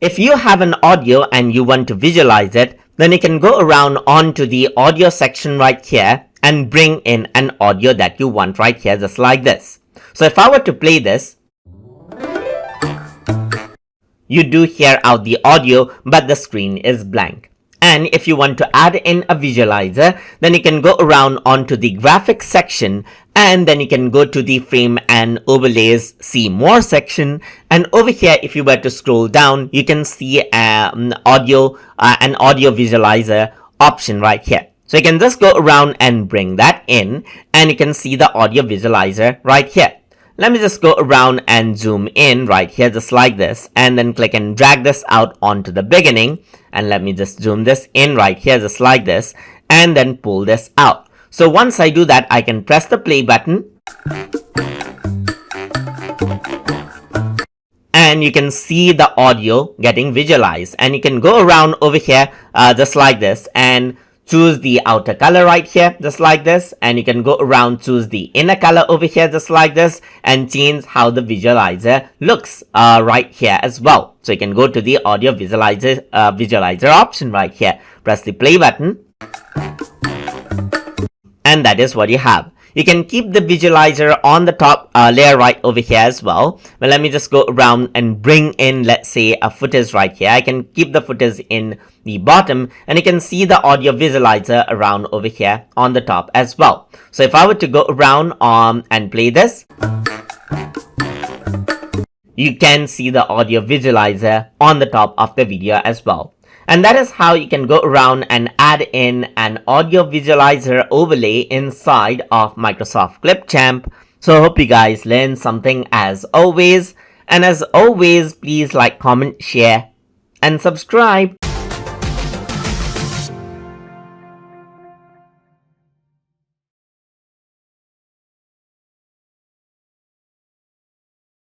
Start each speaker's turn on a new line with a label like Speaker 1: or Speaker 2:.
Speaker 1: If you have an audio and you want to visualize it, then you can go around onto the audio section right here and bring in an audio that you want right here, just like this. So if I were to play this, you do hear out the audio, but the screen is blank. And if you want to add in a visualizer, then you can go around onto the graphics section, and then you can go to the frame and overlays, see more section, and over here if you were to scroll down, you can see an audio visualizer option right here. So you can just go around and bring that in, and you can see the audio visualizer right here. Let me just go around and zoom in right here, just like this, and then click and drag this out onto the beginning, and let me just zoom this in right here, just like this, and then pull this out. So once I do that, I can press the play button, and you can see the audio getting visualized, and you can go around over here just like this and choose the outer color right here, just like this, and you can go around, choose the inner color over here, just like this, and change how the visualizer looks right here as well. So you can go to the audio visualizer option right here, press the play button, and that is what you have. You can keep the visualizer on the top layer right over here as well. But let me just go around and bring in, let's say, a footage right here. I can keep the footage in the bottom, and you can see the audio visualizer around over here on the top as well. So if I were to go around and play this, you can see the audio visualizer on the top of the video as well. And that is how you can go around and add in an audio visualizer overlay inside of Microsoft Clipchamp. So I hope you guys learned something as always. And as always, please like, comment, share, and subscribe.